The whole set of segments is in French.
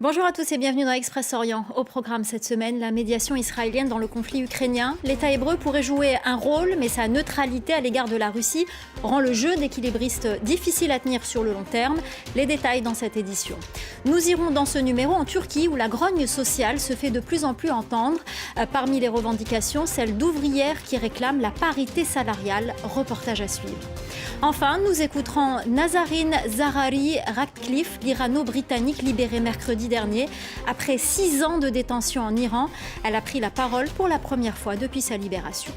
Bonjour à tous et bienvenue dans Express Orient. Au programme cette semaine, la médiation israélienne dans le conflit ukrainien. L'État hébreu pourrait jouer un rôle, mais sa neutralité à l'égard de la Russie rend le jeu d'équilibriste difficile à tenir sur le long terme. Les détails dans cette édition. Nous irons dans ce numéro en Turquie où la grogne sociale se fait de plus en plus entendre. Parmi les revendications, celle d'ouvrières qui réclament la parité salariale. Reportage à suivre. Enfin, nous écouterons Nazanin Zaghari-Ratcliffe, l'Irano-Britannique libérée mercredi dernier. Après 6 ans de détention en Iran, elle a pris la parole pour la première fois depuis sa libération.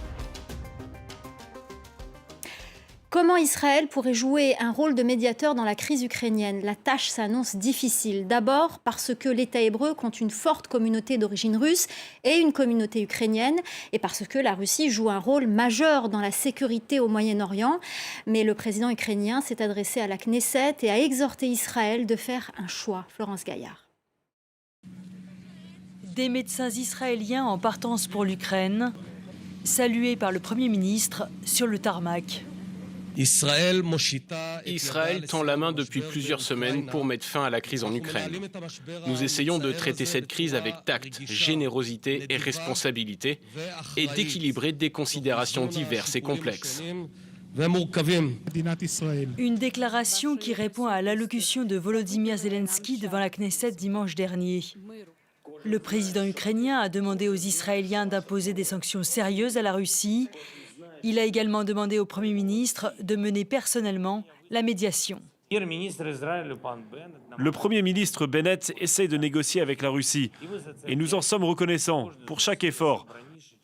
Comment Israël pourrait jouer un rôle de médiateur dans la crise ukrainienne? La tâche s'annonce difficile. D'abord parce que l'État hébreu compte une forte communauté d'origine russe et une communauté ukrainienne, et parce que la Russie joue un rôle majeur dans la sécurité au Moyen-Orient. Mais le président ukrainien s'est adressé à la Knesset et a exhorté Israël de faire un choix. Florence Gaillard. Des médecins israéliens en partance pour l'Ukraine, salués par le Premier ministre sur le tarmac. Israël tend la main depuis plusieurs semaines pour mettre fin à la crise en Ukraine. Nous essayons de traiter cette crise avec tact, générosité et responsabilité et d'équilibrer des considérations diverses et complexes. Une déclaration qui répond à l'allocution de Volodymyr Zelensky devant la Knesset dimanche dernier. Le président ukrainien a demandé aux Israéliens d'imposer des sanctions sérieuses à la Russie. Il a également demandé au Premier ministre de mener personnellement la médiation. Le Premier ministre Bennett essaie de négocier avec la Russie et nous en sommes reconnaissants pour chaque effort,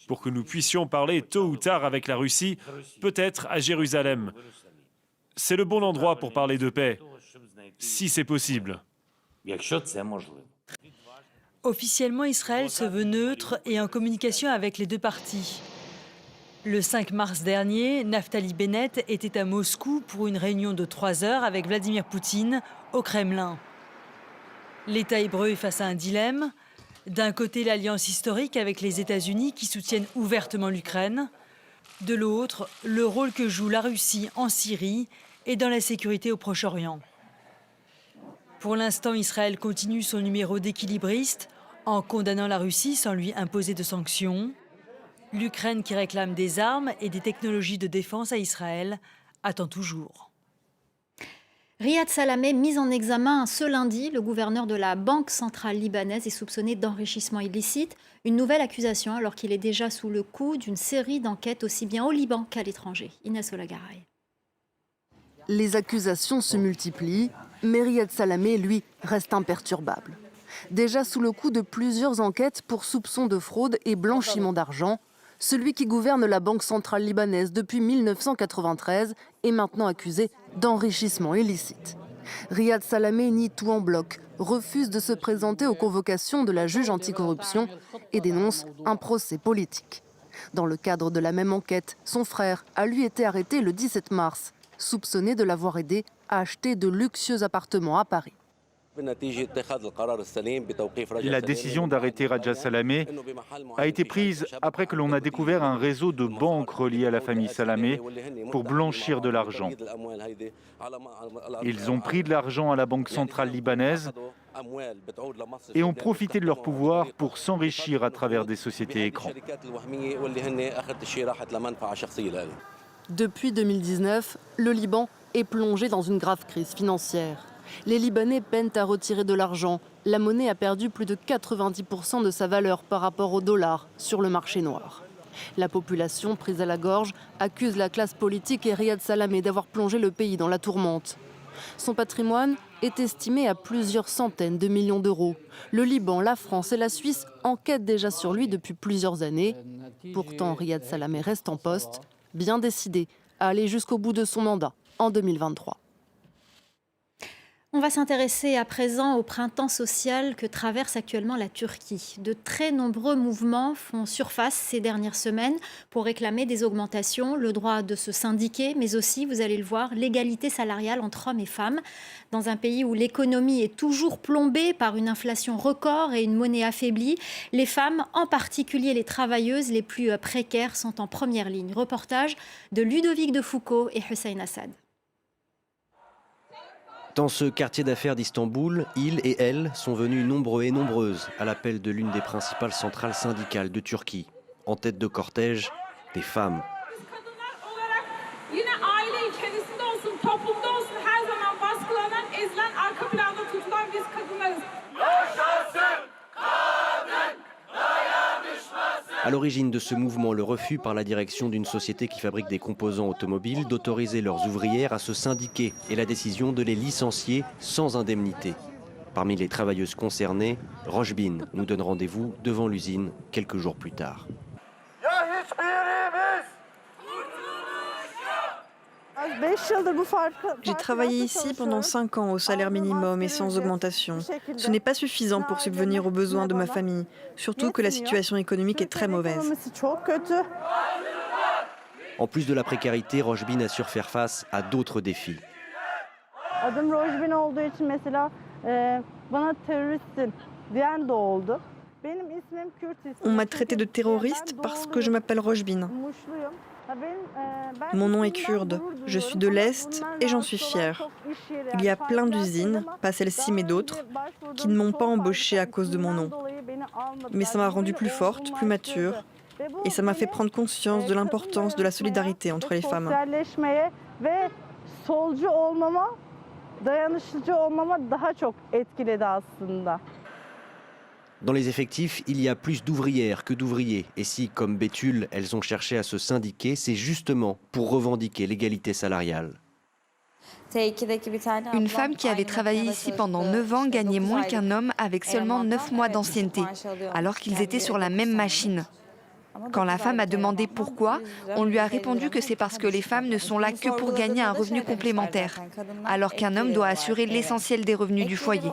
pour que nous puissions parler tôt ou tard avec la Russie, peut-être à Jérusalem. C'est le bon endroit pour parler de paix, si c'est possible. Officiellement, Israël se veut neutre et en communication avec les deux parties. Le 5 mars dernier, Naftali Bennett était à Moscou pour une réunion de 3 heures avec Vladimir Poutine au Kremlin. L'État hébreu est face à un dilemme. D'un côté, l'alliance historique avec les États-Unis qui soutiennent ouvertement l'Ukraine. De l'autre, le rôle que joue la Russie en Syrie et dans la sécurité au Proche-Orient. Pour l'instant, Israël continue son numéro d'équilibriste en condamnant la Russie sans lui imposer de sanctions. L'Ukraine, qui réclame des armes et des technologies de défense à Israël, attend toujours. Riyad Salameh, mis en examen ce lundi, le gouverneur de la Banque centrale libanaise est soupçonné d'enrichissement illicite. Une nouvelle accusation alors qu'il est déjà sous le coup d'une série d'enquêtes aussi bien au Liban qu'à l'étranger. Inès Olagaray. Les accusations se multiplient, mais Riyad Salameh, lui, reste imperturbable. Déjà sous le coup de plusieurs enquêtes pour soupçons de fraude et blanchiment d'argent, celui qui gouverne la Banque centrale libanaise depuis 1993 est maintenant accusé d'enrichissement illicite. Riyad Salameh nie tout en bloc, refuse de se présenter aux convocations de la juge anticorruption et dénonce un procès politique. Dans le cadre de la même enquête, son frère a lui été arrêté le 17 mars, soupçonné de l'avoir aidé à acheter de luxueux appartements à Paris. La décision d'arrêter Raja Salameh a été prise après que l'on a découvert un réseau de banques reliées à la famille Salameh pour blanchir de l'argent. Ils ont pris de l'argent à la Banque centrale libanaise et ont profité de leur pouvoir pour s'enrichir à travers des sociétés écrans. Depuis 2019, le Liban est plongé dans une grave crise financière. Les Libanais peinent à retirer de l'argent. La monnaie a perdu plus de 90% de sa valeur par rapport au dollar sur le marché noir. La population, prise à la gorge, accuse la classe politique et Riyad Salameh d'avoir plongé le pays dans la tourmente. Son patrimoine est estimé à plusieurs centaines de millions d'euros. Le Liban, la France et la Suisse enquêtent déjà sur lui depuis plusieurs années. Pourtant, Riyad Salameh reste en poste, bien décidé à aller jusqu'au bout de son mandat en 2023. On va s'intéresser à présent au printemps social que traverse actuellement la Turquie. De très nombreux mouvements font surface ces dernières semaines pour réclamer des augmentations, le droit de se syndiquer, mais aussi, vous allez le voir, l'égalité salariale entre hommes et femmes. Dans un pays où l'économie est toujours plombée par une inflation record et une monnaie affaiblie, les femmes, en particulier les travailleuses les plus précaires, sont en première ligne. Reportage de Ludovic de Foucault et Hussein Assad. Dans ce quartier d'affaires d'Istanbul, ils et elles sont venus nombreux et nombreuses à l'appel de l'une des principales centrales syndicales de Turquie. En tête de cortège, des femmes. À l'origine de ce mouvement, le refus par la direction d'une société qui fabrique des composants automobiles d'autoriser leurs ouvrières à se syndiquer et la décision de les licencier sans indemnité. Parmi les travailleuses concernées, Rojbin nous donne rendez-vous devant l'usine quelques jours plus tard. J'ai travaillé ici pendant 5 ans au salaire minimum et sans augmentation. Ce n'est pas suffisant pour subvenir aux besoins de ma famille, surtout que la situation économique est très mauvaise. En plus de la précarité, Rojbin a su faire face à d'autres défis. On m'a traité de terroriste parce que je m'appelle Rojbin. Mon nom est kurde, je suis de l'Est et j'en suis fière. Il y a plein d'usines, pas celle-ci mais d'autres, qui ne m'ont pas embauchée à cause de mon nom. Mais ça m'a rendue plus forte, plus mature, et ça m'a fait prendre conscience de l'importance de la solidarité entre les femmes. Dans les effectifs, il y a plus d'ouvrières que d'ouvriers. Et si, comme Betül, elles ont cherché à se syndiquer, c'est justement pour revendiquer l'égalité salariale. Une femme qui avait travaillé ici pendant 9 ans gagnait moins qu'un homme avec seulement 9 mois d'ancienneté, alors qu'ils étaient sur la même machine. Quand la femme a demandé pourquoi, on lui a répondu que c'est parce que les femmes ne sont là que pour gagner un revenu complémentaire, alors qu'un homme doit assurer l'essentiel des revenus du foyer.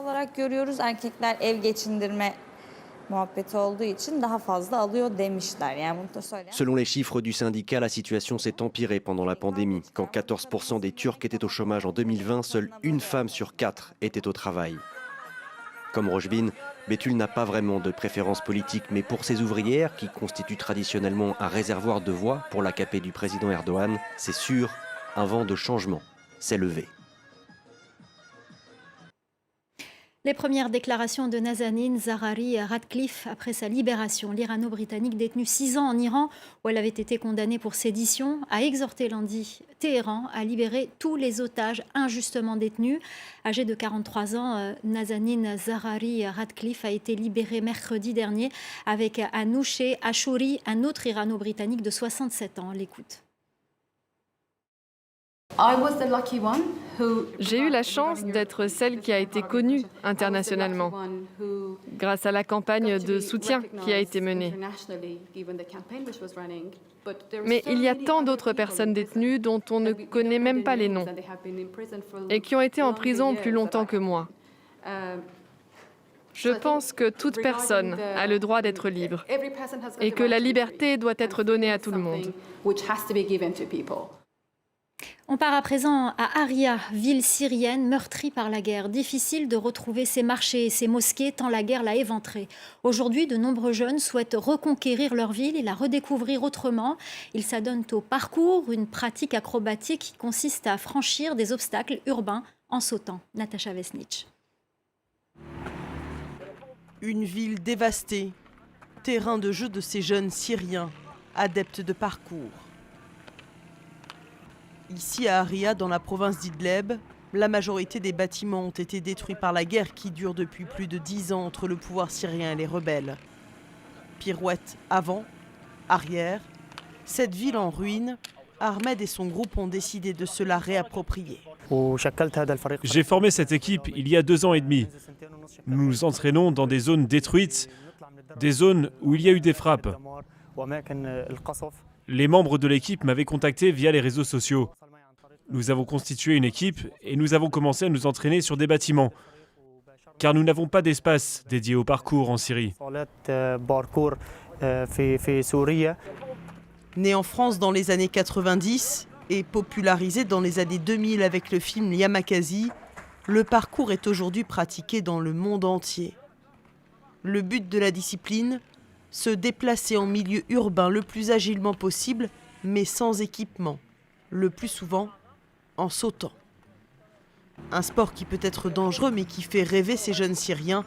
Selon les chiffres du syndicat, la situation s'est empirée pendant la pandémie. Quand 14% des Turcs étaient au chômage en 2020, seule une femme sur 4 était au travail. Comme Rojbin, Betül n'a pas vraiment de préférence politique, mais pour ses ouvrières, qui constituent traditionnellement un réservoir de voix pour l'AKP du président Erdogan, c'est sûr, un vent de changement s'est levé. Les premières déclarations de Nazanin Zaghari Ratcliffe après sa libération. L'Irano-Britannique, détenue 6 ans en Iran, où elle avait été condamnée pour sédition, a exhorté lundi Téhéran à libérer tous les otages injustement détenus. Âgée de 43 ans, Nazanin Zaghari Ratcliffe a été libérée mercredi dernier avec Anouche Achouri, un autre Irano-Britannique de 67 ans. L'écoute. J'ai eu la chance d'être celle qui a été connue internationalement grâce à la campagne de soutien qui a été menée. Mais il y a tant d'autres personnes détenues dont on ne connaît même pas les noms et qui ont été en prison plus longtemps que moi. Je pense que toute personne a le droit d'être libre et que la liberté doit être donnée à tout le monde. On part à présent à Haria, ville syrienne meurtrie par la guerre. Difficile de retrouver ses marchés et ses mosquées tant la guerre l'a éventrée. Aujourd'hui, de nombreux jeunes souhaitent reconquérir leur ville et la redécouvrir autrement. Ils s'adonnent au parcours, une pratique acrobatique qui consiste à franchir des obstacles urbains en sautant. Natacha Vesnich. Une ville dévastée, terrain de jeu de ces jeunes Syriens, adeptes de parcours. Ici à Haria, dans la province d'Idleb, la majorité des bâtiments ont été détruits par la guerre qui dure depuis plus de 10 ans entre le pouvoir syrien et les rebelles. Pirouette avant, arrière, cette ville en ruine, Ahmed et son groupe ont décidé de se la réapproprier. J'ai formé cette équipe il y a 2 ans et demi. Nous nous entraînons dans des zones détruites, des zones où il y a eu des frappes. Les membres de l'équipe m'avaient contacté via les réseaux sociaux. Nous avons constitué une équipe et nous avons commencé à nous entraîner sur des bâtiments, car nous n'avons pas d'espace dédié au parcours en Syrie. Né en France dans les années 90 et popularisé dans les années 2000 avec le film Yamakasi, le parcours est aujourd'hui pratiqué dans le monde entier. Le but de la discipline, se déplacer en milieu urbain le plus agilement possible, mais sans équipement, le plus souvent en sautant. Un sport qui peut être dangereux mais qui fait rêver ces jeunes Syriens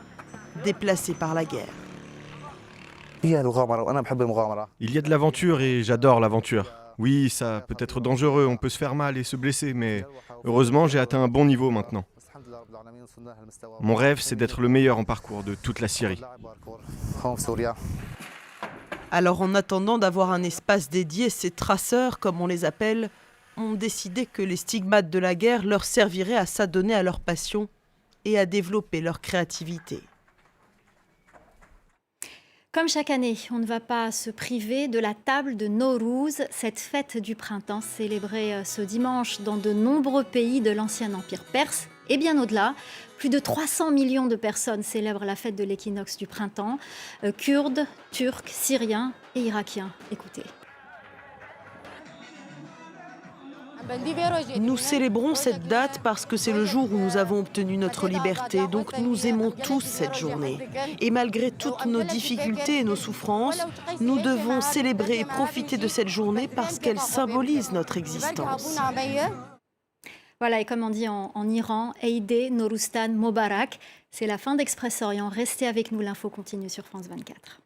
déplacés par la guerre. Il y a de l'aventure et j'adore l'aventure. Oui, ça peut être dangereux, on peut se faire mal et se blesser, mais heureusement j'ai atteint un bon niveau maintenant. Mon rêve, c'est d'être le meilleur en parcours de toute la Syrie. Alors en attendant d'avoir un espace dédié, ces traceurs, comme on les appelle, ont décidé que les stigmates de la guerre leur serviraient à s'adonner à leur passion et à développer leur créativité. Comme chaque année, on ne va pas se priver de la table de Nowruz, cette fête du printemps célébrée ce dimanche dans de nombreux pays de l'ancien empire perse et bien au-delà. Plus de 300 millions de personnes célèbrent la fête de l'équinoxe du printemps, Kurdes, Turcs, Syriens et Irakiens. Écoutez. Nous célébrons cette date parce que c'est le jour où nous avons obtenu notre liberté, donc nous aimons tous cette journée. Et malgré toutes nos difficultés et nos souffrances, nous devons célébrer et profiter de cette journée parce qu'elle symbolise notre existence. Voilà, et comme on dit en Iran, Eid Nowruzstan Mobarak, c'est la fin d'Express Orient. Restez avec nous, l'info continue sur France 24.